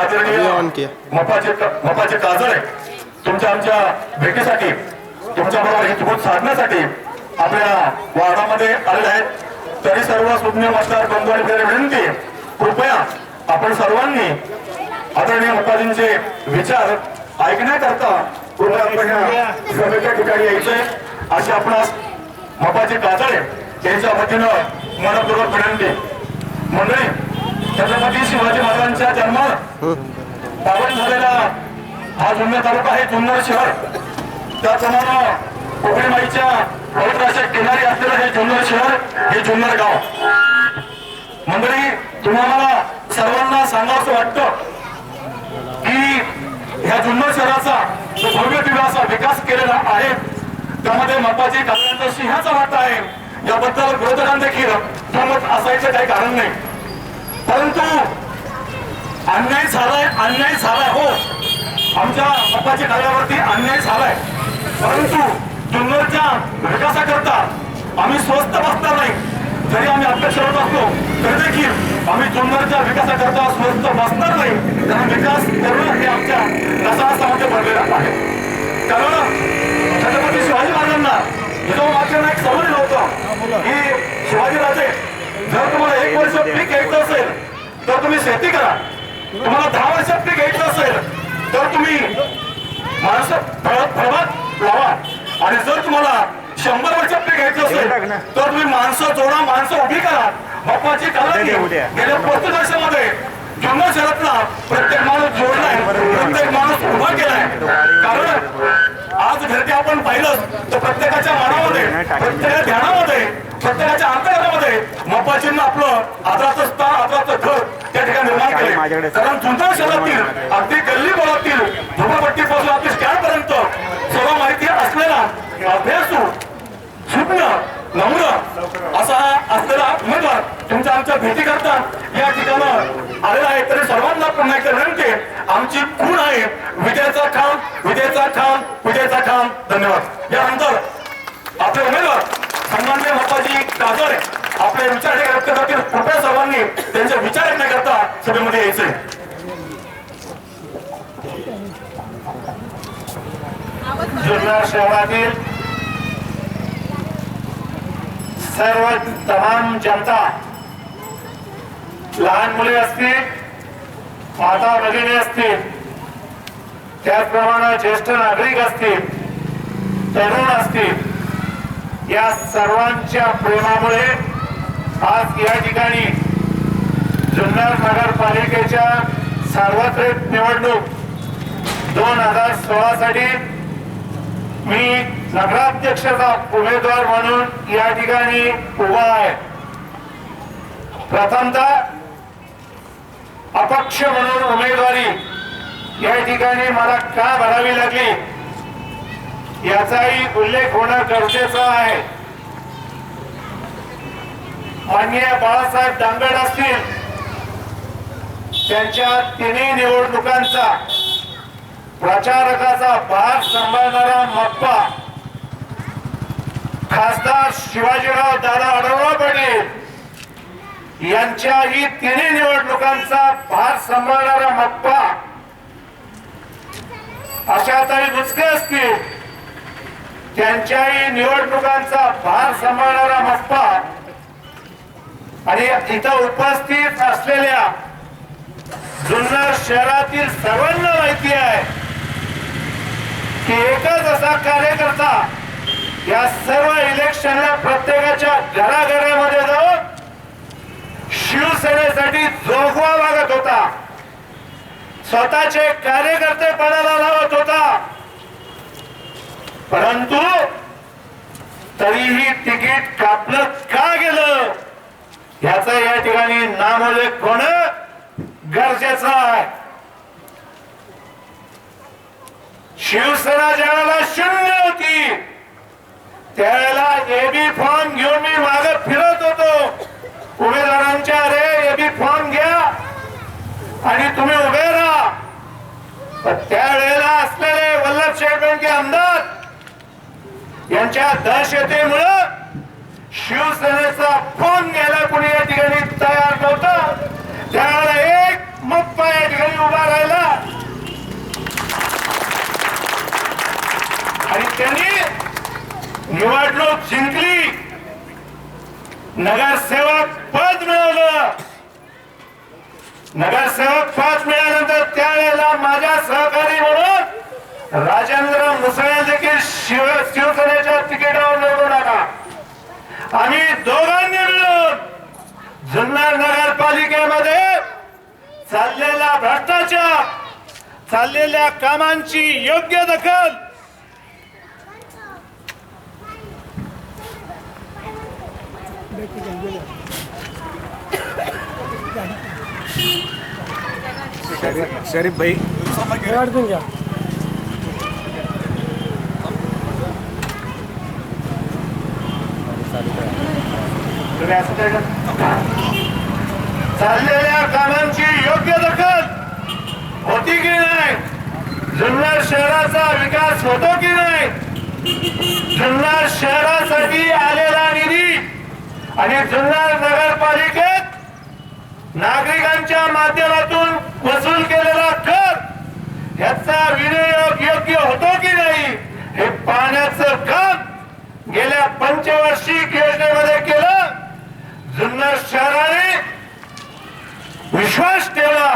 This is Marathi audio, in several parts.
आदरणीय मपाचे काजळे तुमच्या आमच्या भेटीसाठी तुमच्याबरोबर हितगुज साधण्यासाठी आपल्या वार्डामध्ये आलेले आहेत। तरी सर्व सुज्ञ मतदार बंधू आणि विनंती, कृपया आपण सर्वांनी आदरणीय मपाजींचे विचार ऐकण्याकरता कृपया आपण सभेच्या ठिकाणी यायचे अशी आपणास मपाचे काजळे यांच्या वतीनं मनपूर्वक विनंती। मंडळी, छत्रपती शिवाजी महाराजांच्या जन्मावर पावन झालेला हा जुन्नर तालुका आहे, जुन्नर शहर। त्याचप्रमाणे कोकणी माईच्या पवित्र अशा किनारी असलेलं हे जुन्नर शहर, हे जुन्नर गाव। मंडळी, तुम्हाला सर्वांना सांगावंसं वाटतं की ह्या जुन्नर शहराचा जो भव्य दिव्य असा विकास केलेला आहे त्यामध्ये मपाजी काजळ्यांचा सिंहाचा वाटा आहे। याबद्दल विरोधकांना देखील दुमत असायचं काही कारण नाही, परंतु अन्याय झालाय हो, आमच्या मपाजी काजळ्यावरती अन्याय झालाय, परंतु जुन्नरच्या विकासाकरता आम्ही स्वस्थ बसणार नाही। जरी आम्ही अपेक्षा करत असलो तरी देखील आम्ही जुन्नरच्या विकासाकरता स्वस्थ बसणार नाही, कारण विकास करणं हे आमच्या रसामध्ये भरलेलं आहे। कारण छत्रपती शिवाजी महाराजांना माध्यम एक सवय होतं की शिवाजीराजे, जर तुम्हाला 1 वर्ष पीक घ्यायचं असेल तर तुम्ही शेती करा, तुम्हाला 10 वर्षात पीक घ्यायचं असेल तर तुम्ही माणसं फळबाग लावा, आणि जर तुम्हाला 100 वर्षात पीक घ्यायचं असेल तर तुम्ही माणसं जोडा, माणसं उभी करा। मपाची कालनी गेल्या 35 वर्षामध्ये जुन्नर शहरातला प्रत्येक माणूस जोडलाय, प्रत्येक माणूस उभा केलाय। कारण आज घरटे आपण पाहिलं तर प्रत्येकाच्या मनामध्ये, प्रत्येकाच्या ध्यानामध्ये, प्रत्येकाच्या अंतरामध्ये मपाजींना आपलं आदराचं स्थान, आदराचं घर त्या ठिकाणी निर्माण केले। कारण जुन्नर शहरातील अगदी गल्ली बोळातील झोपडपट्टीपासून अगदी स्टँड पर्यंत सर्व माहिती असलेला अभ्यासू, सुज्ञ, नम्र असा असलेला उमेदवार तुमच्या आमच्या भेटी करता या ठिकाणी आलेला आहे। तरी सर्वांना पुन्हा एकदा विनंती, आमची खूण आहे विजयाचा खान, विजयाचा खान, विजयाचा खान। धन्यवाद। यानंतर आपले उमेदवार सन्माननीय मपाजी काजळे आपले विचार व्यक्त करतील। कृपया सर्वांनी त्यांचे विचार ऐकण्याकरता सभेमध्ये यायचे। जुन्नर शहरातील सर्व तमाम जनता, लहान मुले असतील, माता भगिनी असतील, त्याचप्रमाणे ज्येष्ठ नागरिक असतील, तरुण असतील, या सर्वांच्या प्रेमामुळे आज या ठिकाणी जुन्नर नगरपालिकेच्या सार्वत्रिक निवडणूक 2016 साठी मी नगराध्यक्षाचा उमेदवार म्हणून या ठिकाणी उभा आहे। प्रथमतः अपक्ष म्हणून उमेदवारी या ठिकाणी मला का भरावी लागली याचाही उल्लेख होणं गरजेचं आहे। माननीय बाळासाहेब दांगड असतील, त्यांच्या तिन्ही निवडणुकांचा प्रचारकाचा भार सांभाळणारा मप्पा खासदार शिवाजीराव दादा आढळराव पाटील यांच्याही तिन्ही निवडणुकांचा भार सांभाळणारा मप्पा, आशाताई बुचके असतील, त्यांच्याही निवडणुकांचा भार सांभाळणारा मप्पा, आणि इथं उपस्थित असलेल्या जुन्नर शहरातील सर्वांना माहिती आहे की एकच असा कार्यकर्ता या सर्व इलेक्शनला प्रत्येकाच्या घराघरामध्ये जाऊन शिवसेनेसाठी जोगवा मागत होता, स्वतःचे कार्यकर्ते पणाला लावत होता, परंतु तरीही तिकीट कापलं का गेलं याचा या ठिकाणी नामोल्लेख होणं गरजेचं आहे। शिवसेना ज्यावेळेला 0 होती त्यावेळेला एबी फॉर्म घेऊन मी मागे फिरत होतो उमेदवारांच्या, अरे एबी फॉर्म घ्या आणि तुम्ही उभे राहा। त्यावेळेला असलेले वल्लभ शेठ बेनके आमदार यांच्या दहशतीमुळे शिवसेनेचा फोन घ्यायला कुणी या ठिकाणी तयार नव्हतं। त्यावेळेला एक मप्पा या ठिकाणी उभा नगरसेवक पद मिळवलं. नगरसेवक पद मिळाल्यानंतर त्यावेळेला माझ्या सहकारी म्हणून राजेंद्र मुसळे देखील शिवसेनेच्या तिकिटावर निवडून आला. आम्ही दोघांनी मिळून जुन्नर नगरपालिकेमध्ये चाललेला भ्रष्टाचार, चाललेल्या कामांची योग्य दखल शरीफ भाई अडकून घ्या. चाललेल्या कामांची योग्य दखल होती की नाही, जुन्नर शहराचा विकास होतो की नाही, जुन्नर शहरासाठी आलेला निधी आणि जुन्नर नगरपालिकेत नागरिकांच्या माध्यमातून वसूल केलेला कर याचा विनियोग योग्य होतो की नाही हे पाहण्याचं काम गेल्या पंचवार्षिक योजनेमध्ये केलं. जुन्नर शहराने विश्वास ठेवला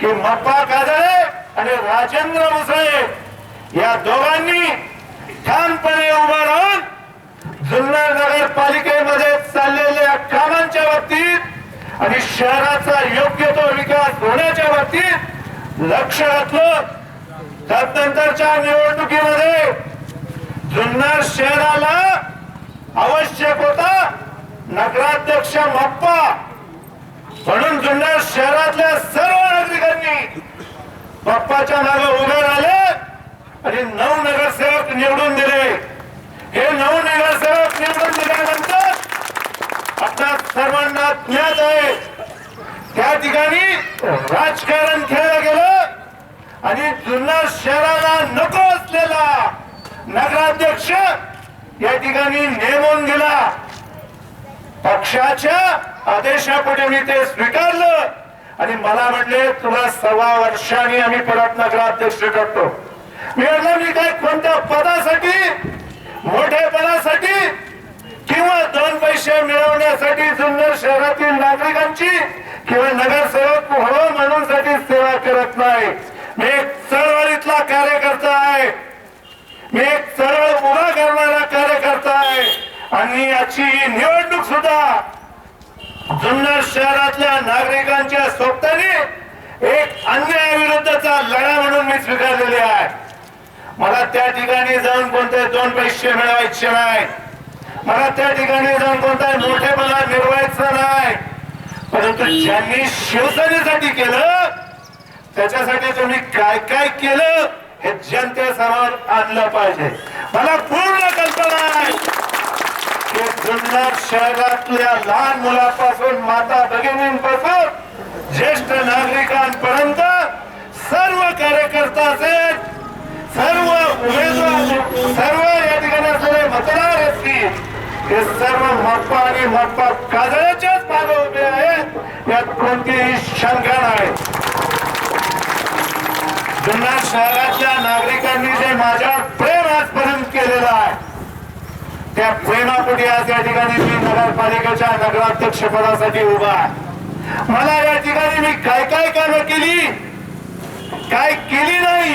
की मप्पा काजळे आणि राजेंद्र मुसळे या दोघांनी ठामपणे उभा राहून जुन्नर नगरपालिकेमध्ये चाललेल्या कामांच्या बाबतीत आणि शहराचा योग्य तो विकास होण्याच्या बाबतीत लक्ष घातलं. त्यानंतरच्या निवडणुकीमध्ये जुन्नर शहराला आवश्यक होता नगराध्यक्ष मप्पा, म्हणून जुन्नर शहरातल्या सर्व नागरिकांनी बाप्पाच्या मागे उभे राहिले आणि 9 नगरसेवक निवडून दिले. हे 9 नगरसेवक निवडून दिल्यानंतर आपल्या सर्वांना ज्ञात आहे त्या ठिकाणी राजकारण खेळलं गेलं आणि जुन्नर शहराला नको असलेला नगराध्यक्ष या ठिकाणी नेमून गेला. पक्षाच्या आदेशापोटी मी ते स्वीकारलं आणि मला म्हटले तुला 1.25 वर्षांनी आम्ही परत नगराध्यक्ष करतो. मी म्हटलं मी काय कोणत्या पदासाठी, मोठेपणासाठी किंवा 2 पैसे मिळवण्यासाठी जुन्नर शहरातील नागरिकांची किंवा नगरसेवक व्हावं म्हणून साठी सेवा करत नाही. मी एक चळवळीतला कार्यकर्ता आहे, मी एक चळवळ उभा करणारा कार्यकर्ता आहे आणि याची निवडणूक सुद्धा जुन्नर शहरातल्या नागरिकांच्या सोबतीने एक अन्यायाविरुद्धचा लढा म्हणून मी स्वीकारलेली आहे. मला त्या ठिकाणी जाऊन कोणते 2 पैसे मिळवायचे नाही, मला त्या ठिकाणी जाऊन कोणता मोठेपणा मिळवायचा नाही, परंतु ज्यांनी शिवसेनेसाठी केलं त्याच्यासाठी तुम्ही काय काय केलं हे जनतेसमोर आणलं पाहिजे. मला पूर्ण कल्पना आहे की जुन्नर शहरातल्या लहान मुलापासून माता भगिनींपासून ज्येष्ठ नागरिकांपर्यंत सर्व कार्यकर्ता असेल, सर्व उमेदवार, सर्व या ठिकाणी असलेले मतदार असतील, हे सर्व मप्पा आणि मप्पा काजळ्याच्याच मागे उभे आहेत यात कोणतीही शंका नाही. जुन्नर शहरातल्या नागरिकांनी जे माझ्यावर प्रेम आजपर्यंत केलेलं आहे त्या प्रेमापोटी आज या ठिकाणी मी नगरपालिकेच्या नगराध्यक्ष पदासाठी उभा आहे. मला या ठिकाणी मी काय काय कामं केली, काय केली नाही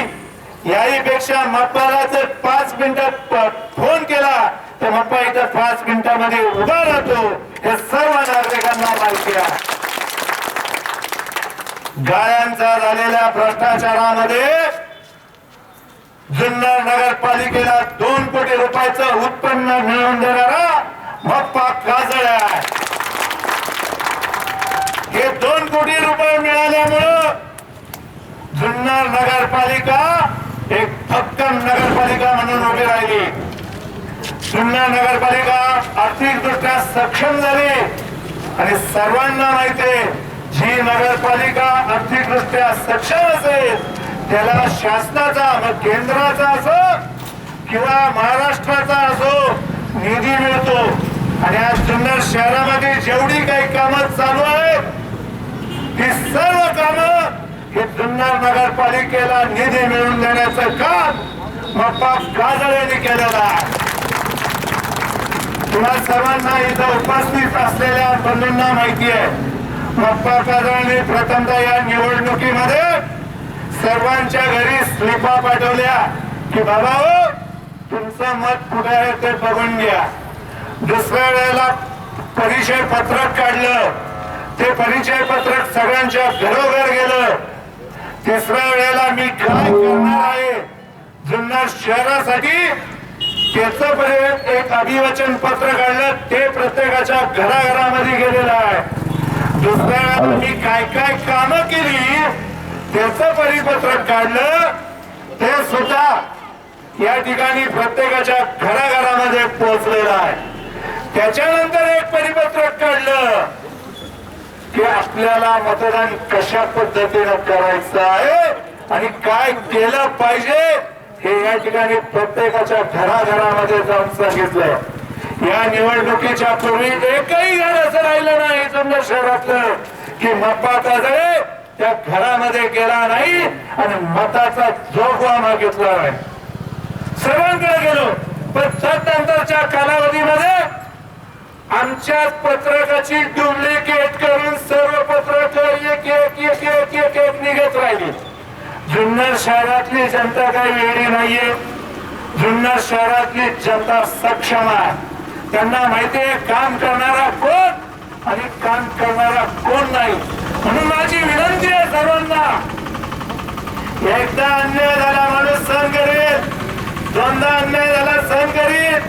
याहीपेक्षा मप्पाला जर 5 मिनिटात फोन केला तर मप्पा इथं 5 मिनिटांमध्ये उभा राहतो हे सर्व नागरिकांना माहिती आहे. गाळ्यांचा झालेल्या भ्रष्टाचारामध्ये जुन्नर नगरपालिकेला 2 कोटी रुपयाचं उत्पन्न मिळवून देणारा मप्पा काजळे आहे. हे 2 कोटी रुपये मिळाल्यामुळं जुन्नर नगरपालिका एक भक्कम नगरपालिका म्हणून उभी राहिली. जुन्नर नगरपालिका आर्थिकदृष्ट्या सक्षम झाली आणि सर्वांना माहिती आहे जी नगरपालिका आर्थिकदृष्ट्या सक्षम असेल त्याला शासनाचा, मग केंद्राचा असो किंवा महाराष्ट्राचा असो निधी मिळतो. आणि आज जुन्नर शहरामध्ये जेवढी काही कामं चालू आहेत ती सर्व कामं हे जुन्नर नगरपालिकेला निधी मिळवून देण्याचं काम मप्पा काजळेंनी केलेलं आहे. तुम्हा सर्वांना इथं उपस्थित असलेल्या बंधूंना माहिती आहे, मप्पा काजळने प्रथमतः या निवडणुकीमध्ये सर्वांच्या घरी स्लिपा पाठवल्या की बाबा हो, तुमचं मत कुठे आहे ते बघून घ्या. दुसऱ्या वेळेला परिचय पत्रक काढलं, ते परिचय पत्रक सगळ्यांच्या घरोघर गेलं. तिसऱ्या वेळेला मी काय करणार आहे जुन्नर शहरासाठी त्याचं एक अभिवचन पत्र काढलं, ते प्रत्येकाच्या घराघरामध्ये गेलेलं आहे. दुसऱ्या वेळेला मी काय काय कामं केली त्याचं परिपत्रक काढलं, ते सुद्धा या ठिकाणी प्रत्येकाच्या घराघरामध्ये पोहोचलेलं आहे. त्याच्यानंतर एक परिपत्रक काढलं की आपल्याला मतदान कशा पद्धतीनं करायचं आहे आणि काय केलं पाहिजे हे या ठिकाणी प्रत्येकाच्या घराघरामध्ये जाऊन सांगितलंय. या निवडणुकीच्या पूर्वी एकही घर असं राहिलं नाही जुन्नर शहरातलं की मप्पा काजळे त्या घरामध्ये गेला नाही आणि मताचा जोगवा मागितला नाही. सर्वांकडे गेलो, पण त्यानंतरच्या कालावधीमध्ये आमच्याच पत्रकाची डुप्लिकेट करून सर्व पत्रक एक एक एक एक एक एक निघत राहिली. जुन्नर शहरातली जनता काही वेगळी नाहीये. जुन्नर शहरातली जनता सक्षम आहे. त्यांना माहितीये काम करणारा कोण आणि काम करणारा कोण नाही. म्हणून माझी विनंती आहे सर्वांना, एकदा अन्याय झाला माणूस सहन करेल, दोनदा अन्याय झाला सहन करील,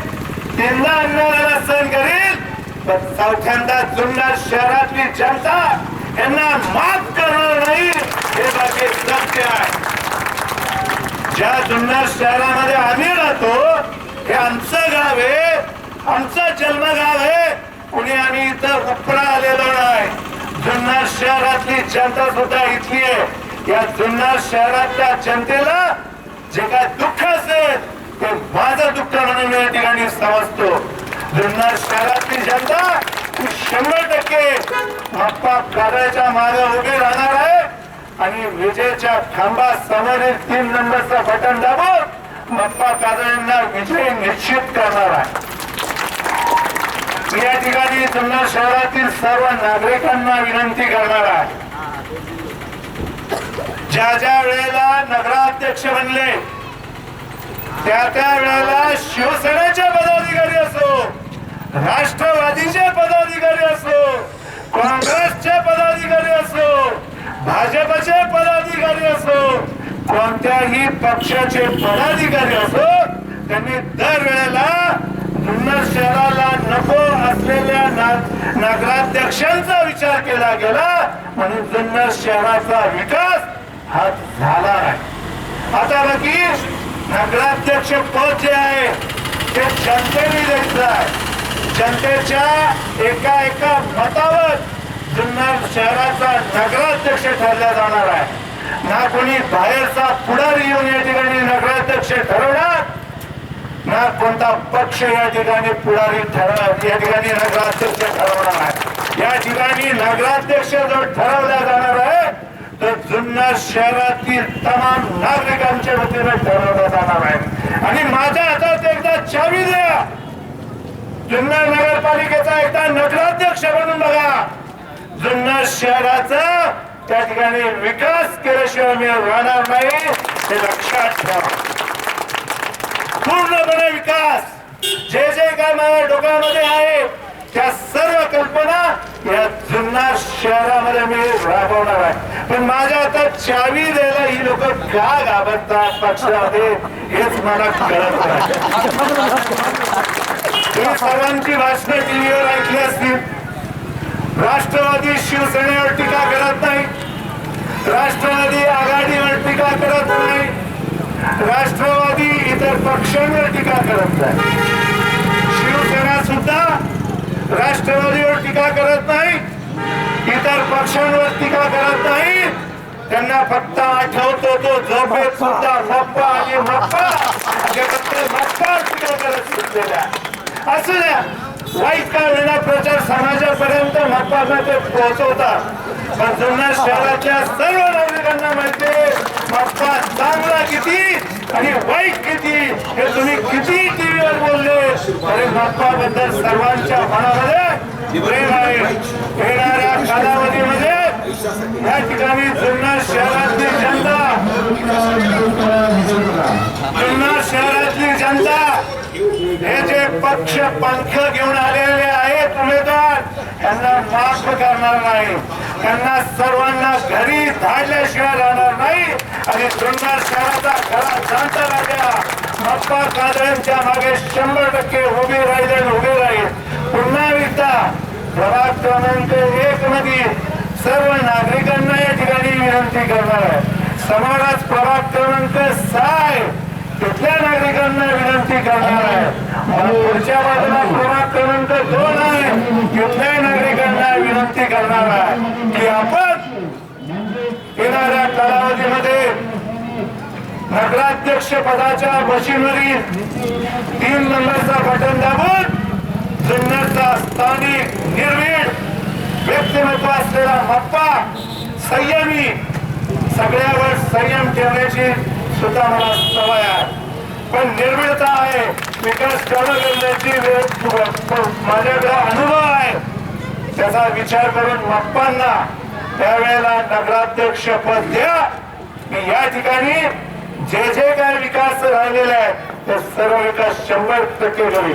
तीनदा अन्याय झाला सहन करील, पण चौथ्यांदा जुन्नर शहरातली जनता यांना माफ करणार नाही हे बाकी सत्य आहे. ज्या जुन्नर शहरामध्ये आम्ही राहतो हे आमचं गाव आहे, आमचं जन्मगाव आहे. कुणी आम्ही इथं उपडा आलेलो नाही. जुन्नर शहरातली जनता सुद्धा इथली आहे. या जुन्नर शहरातल्या जनतेला जे काय दुःख असेल ते माझं दुःख म्हणून या ठिकाणी समजतो. जुन्नर शहरातली जनता 100% मप्पा काजळेच्या मागे उभी राहणार आहे आणि विजयच्या खांबा समोरील 3 नंबरचं बटन दाबून मप्पा काजळेंना विजय निश्चित करणार आहे. मी या ठिकाणी जुन्नर शहरातील सर्व नागरिकांना विनंती करणार आहे, ज्या ज्या वेळेला नगराध्यक्ष बनले त्या त्या वेळेला शिवसेनेचे पदाधिकारी असो, राष्ट्रवादीचे पदाधिकारी असो, काँग्रेसचे पदाधिकारी असो, भाजपचे पदाधिकारी असो, कोणत्याही पक्षाचे पदाधिकारी असो, त्यांनी दरवेळेला जुन्नर शहराला नको असलेल्या नगराध्यक्षांचा विचार केला गेला म्हणून जुन्नर शहराचा विकास हा झाला नाही. आता बाकी नगराध्यक्ष पद जे आहे ते जनतेने द्यायचं आहे. जनतेच्या एका एका मतावर जुन्नर शहराचा नगराध्यक्ष ठरला जाणार आहे. ना कोणी बाहेरचा पुढारी येऊन या ठिकाणी नगराध्यक्ष ठरवणार, ना कोणता पक्ष या ठिकाणी पुढारी ठरवणार, या ठिकाणी नगराध्यक्ष ठरवणार आहे. या ठिकाणी नगराध्यक्ष जो ठरवला जाणार आहे तर जुन्नर शहरातील तमाम नागरिकांच्या वतीने ठरवला जाणार आहे. आणि माझ्या हातात एकदा चावी द्या, जुन्नर नगरपालिकेचा एकदा नगराध्यक्ष बनून बघा. जुन्नर शहराचा त्या ठिकाणी विकास केल्याशिवाय मी राहणार नाही हे लक्षात ठेवा. पूर्णपणे विकास जे जे काय माझ्या डोक्यामध्ये आहे त्या सर्व कल्पना या जुन्नर शहरामध्ये मी राबवणार आहे. पण माझ्या हातात चावी द्यायला ही लोक का घाबरतात पक्षामध्ये हेच मला कळत नाही. तुम्ही सर्वांची भाषणं टीव्हीवर ऐकली असतील. राष्ट्रवादी शिवसेनेवर टीका करत नाही, राष्ट्रवादी आघाडीवर टीका करत नाही, राष्ट्रवादी इतर पक्षांवर टीका करत नाही, शिवसेना सुद्धा राष्ट्रवादीवर टीका करत नाही, इतर पक्षांवर टीका करत नाही. त्यांना फक्त आठवतो तो झोपेत सुद्धा मप्पा आणि मप्पा मप्पावर टीका करत सुटलेल्या. असू द्या, वाईट काळ विना प्रचार समाजापर्यंत मप्पाला ते पोहोचवतात. पण जुन्नर शहराच्या सर्व नागरिकांना माहिती मप्पा चांगला किती आणि वाईट किती हे तुम्ही किती टीव्हीवर जर बोलले तरी मप्पाबद्दल सर्वांच्या मनामध्ये प्रेम आहे. येणाऱ्या कालावधीमध्ये या ठिकाणी जुन्नर शहरातली जनता हे जे पक्ष पंख घेऊन आलेले आहेत उमेदवार त्यांना माफ करणार नाही. त्यांना सर्वांना घरी धाडल्याशिवाय राहणार नाही. आणि जुन्नर शहराचा खरा जाणता राजा मप्पा कादळेंच्या मागे 100% उभे राहील. पुन्हा एकदा प्रभाग क्रमांक 1 मध्ये सर्व नागरिकांना या ठिकाणी विनंती करणार आहे. समोरच प्रभाग क्रमांक 6 आहे, तिथल्या नागरिकांना विनंती करणार आहे. पुढच्या बाजूला प्रभाग क्रमांक 2 आहे, तिथल्या नागरिकांना विनंती करणार आहे की आपण येणाऱ्या कालावधीमध्ये नगराध्यक्ष पदाच्या मशीनवरील 3 नंबरचा बटन दाबून जुन्नरचा स्थानिक निर्भीड व्यक्तिमत्व असलेला मप्पा संयमी, सगळ्यावर संयम ठेवण्याची सुद्धा मला सवय आहे. पण निर्भीडता आहे, विकास करण्याची माझ्याकडे अनुभव आहे. त्याचा विचार करून मप्पांना त्यावेळेला नगराध्यक्ष पद द्या. मी या ठिकाणी जे काय विकास राहिलेले आहेत ते सर्व विकास 100% करेल.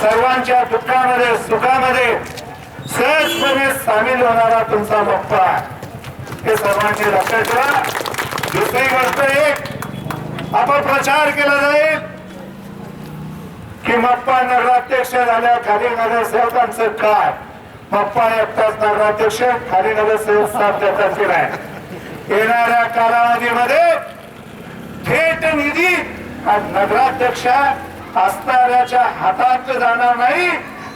सर्वांच्या दुःखामध्ये सुखामध्ये सहजपणे सामील होणारा तुमचा मप्पा हे सर्वांची लक्षात ठेवा. दुसरी गोष्ट एक अपप्रचार केला जाईल की मप्पा नगराध्यक्ष झाल्या खाली नगरसेवकांचं काय. मप्पा एकटाच नगराध्यक्ष, खाली नगरसेवक 7 देतात नाही. येणाऱ्या कालावधीमध्ये थेट निधी हा नगराध्यक्ष असणाऱ्याच्या हातात जाणार नाही,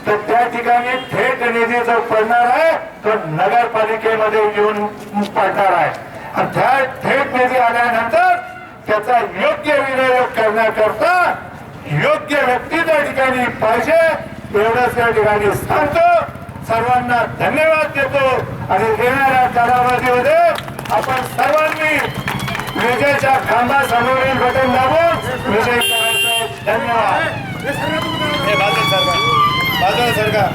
तर त्या ठिकाणी थेट निधी जो पडणार आहे तो नगरपालिकेमध्ये येऊन पडणार आहे. आणि त्या थेट निधी आल्यानंतर त्याचा योग्य विनियोग करण्याकरता योग्य व्यक्ती त्या ठिकाणी पाहिजे. एवढंच या ठिकाणी सांगतो. सर्वांना धन्यवाद देतो. आणि येणाऱ्या कालावधीमध्ये आपण सर्वांनी विजयाच्या खांबासमोरील बटन दाबून विजय करायचं. धन्यवाद. बाजूला सरकार.